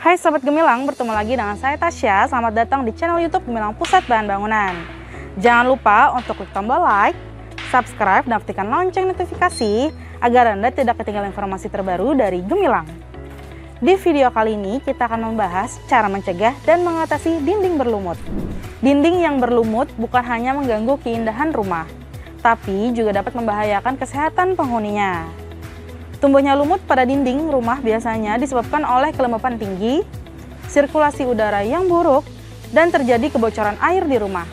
Hai Sobat Gemilang, bertemu lagi dengan saya Tasya. Selamat datang di channel YouTube Gemilang Pusat Bahan Bangunan. Jangan lupa untuk klik tombol like, subscribe, dan aktifkan lonceng notifikasi agar Anda tidak ketinggalan informasi terbaru dari Gemilang. Di video kali ini kita akan membahas cara mencegah dan mengatasi dinding berlumut. Dinding yang berlumut bukan hanya mengganggu keindahan rumah, tapi juga dapat membahayakan kesehatan penghuninya. Tumbuhnya lumut pada dinding rumah biasanya disebabkan oleh kelembapan tinggi, sirkulasi udara yang buruk, dan terjadi kebocoran air di rumah.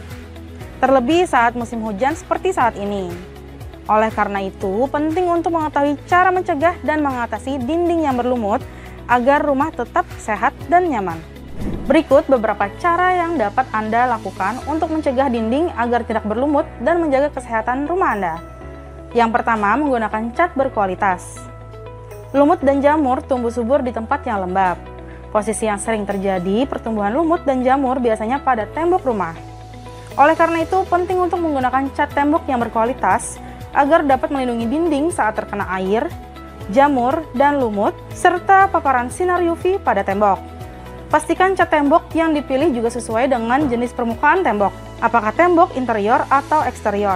Terlebih saat musim hujan seperti saat ini. Oleh karena itu, penting untuk mengetahui cara mencegah dan mengatasi dinding yang berlumut agar rumah tetap sehat dan nyaman. Berikut beberapa cara yang dapat Anda lakukan untuk mencegah dinding agar tidak berlumut dan menjaga kesehatan rumah Anda. Yang pertama, menggunakan cat berkualitas. Lumut dan jamur tumbuh subur di tempat yang lembab. Posisi yang sering terjadi pertumbuhan lumut dan jamur biasanya pada tembok rumah. Oleh karena itu, penting untuk menggunakan cat tembok yang berkualitas agar dapat melindungi dinding saat terkena air, jamur, dan lumut, serta paparan sinar UV pada tembok. Pastikan cat tembok yang dipilih juga sesuai dengan jenis permukaan tembok, apakah tembok interior atau eksterior.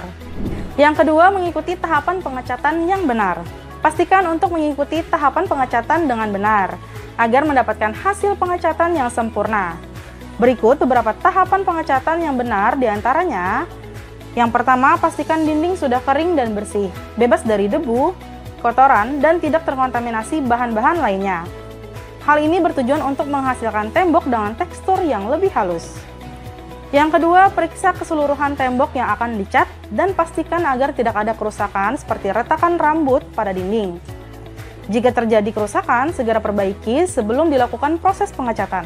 Yang kedua, mengikuti tahapan pengecatan yang benar. Pastikan untuk mengikuti tahapan pengecatan dengan benar, agar mendapatkan hasil pengecatan yang sempurna. Berikut beberapa tahapan pengecatan yang benar diantaranya. Yang pertama, pastikan dinding sudah kering dan bersih, bebas dari debu, kotoran, dan tidak terkontaminasi bahan-bahan lainnya. Hal ini bertujuan untuk menghasilkan tembok dengan tekstur yang lebih halus. Yang kedua, periksa keseluruhan tembok yang akan dicat dan pastikan agar tidak ada kerusakan seperti retakan rambut pada dinding. Jika terjadi kerusakan, segera perbaiki sebelum dilakukan proses pengecatan.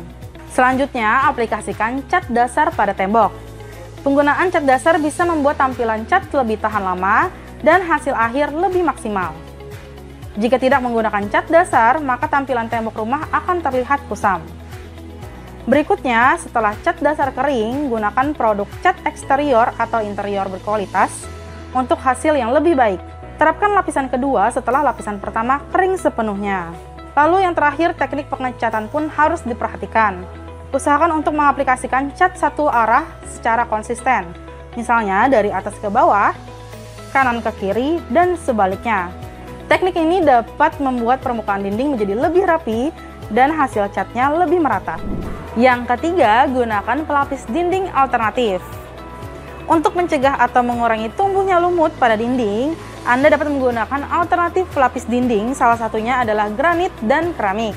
Selanjutnya, aplikasikan cat dasar pada tembok. Penggunaan cat dasar bisa membuat tampilan cat lebih tahan lama dan hasil akhir lebih maksimal. Jika tidak menggunakan cat dasar, maka tampilan tembok rumah akan terlihat kusam. Berikutnya, setelah cat dasar kering, gunakan produk cat eksterior atau interior berkualitas untuk hasil yang lebih baik. Terapkan lapisan kedua setelah lapisan pertama kering sepenuhnya. Lalu yang terakhir, teknik pengecatan pun harus diperhatikan. Usahakan untuk mengaplikasikan cat satu arah secara konsisten, misalnya dari atas ke bawah, kanan ke kiri, dan sebaliknya. Teknik ini dapat membuat permukaan dinding menjadi lebih rapi dan hasil catnya lebih merata. Yang ketiga, gunakan pelapis dinding alternatif. Untuk mencegah atau mengurangi tumbuhnya lumut pada dinding, Anda dapat menggunakan alternatif pelapis dinding, salah satunya adalah granit dan keramik.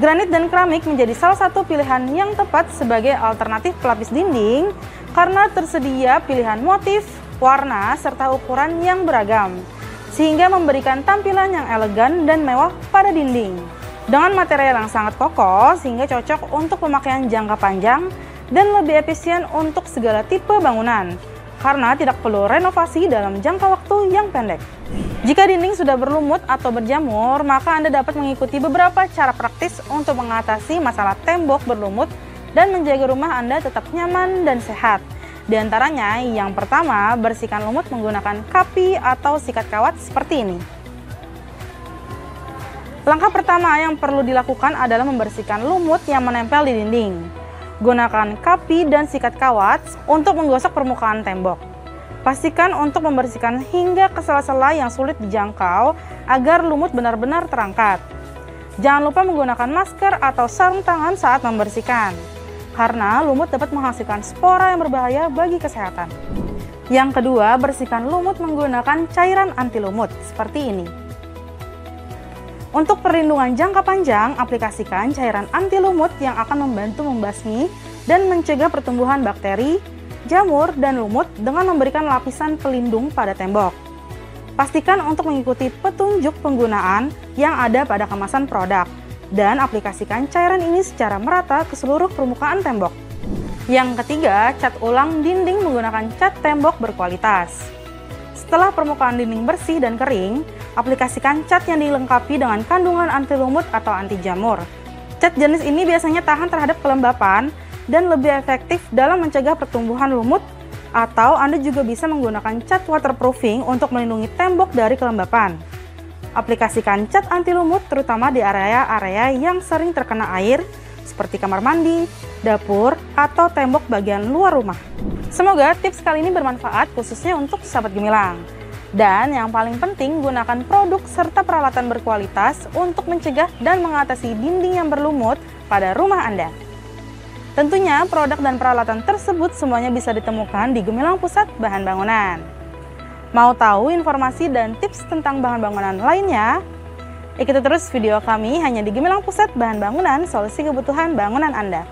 Granit dan keramik menjadi salah satu pilihan yang tepat sebagai alternatif pelapis dinding karena tersedia pilihan motif, warna, serta ukuran yang beragam, sehingga memberikan tampilan yang elegan dan mewah pada dinding. Dengan material yang sangat kokoh, sehingga cocok untuk pemakaian jangka panjang dan lebih efisien untuk segala tipe bangunan, karena tidak perlu renovasi dalam jangka waktu yang pendek. Jika dinding sudah berlumut atau berjamur, maka Anda dapat mengikuti beberapa cara praktis untuk mengatasi masalah tembok berlumut dan menjaga rumah Anda tetap nyaman dan sehat. Di antaranya, yang pertama, bersihkan lumut menggunakan kapi atau sikat kawat seperti ini. Langkah pertama yang perlu dilakukan adalah membersihkan lumut yang menempel di dinding. Gunakan kapi dan sikat kawat untuk menggosok permukaan tembok. Pastikan untuk membersihkan hingga ke sela-sela yang sulit dijangkau agar lumut benar-benar terangkat. Jangan lupa menggunakan masker atau sarung tangan saat membersihkan, karena lumut dapat menghasilkan spora yang berbahaya bagi kesehatan. Yang kedua, bersihkan lumut menggunakan cairan anti lumut seperti ini. Untuk perlindungan jangka panjang, aplikasikan cairan anti lumut yang akan membantu membasmi dan mencegah pertumbuhan bakteri, jamur, dan lumut dengan memberikan lapisan pelindung pada tembok. Pastikan untuk mengikuti petunjuk penggunaan yang ada pada kemasan produk dan aplikasikan cairan ini secara merata ke seluruh permukaan tembok. Yang ketiga, cat ulang dinding menggunakan cat tembok berkualitas. Setelah permukaan dinding bersih dan kering, aplikasikan cat yang dilengkapi dengan kandungan anti lumut atau anti jamur. Cat jenis ini biasanya tahan terhadap kelembapan dan lebih efektif dalam mencegah pertumbuhan lumut, atau Anda juga bisa menggunakan cat waterproofing untuk melindungi tembok dari kelembapan. Aplikasikan cat anti lumut terutama di area-area yang sering terkena air seperti kamar mandi, dapur, atau tembok bagian luar rumah. Semoga tips kali ini bermanfaat khususnya untuk sahabat gemilang. Dan yang paling penting, gunakan produk serta peralatan berkualitas untuk mencegah dan mengatasi dinding yang berlumut pada rumah Anda. Tentunya produk dan peralatan tersebut semuanya bisa ditemukan di Gemilang Pusat Bahan Bangunan. Mau tahu informasi dan tips tentang bahan bangunan lainnya? Ikuti terus video kami hanya di Gemilang Pusat Bahan Bangunan, solusi kebutuhan bangunan Anda.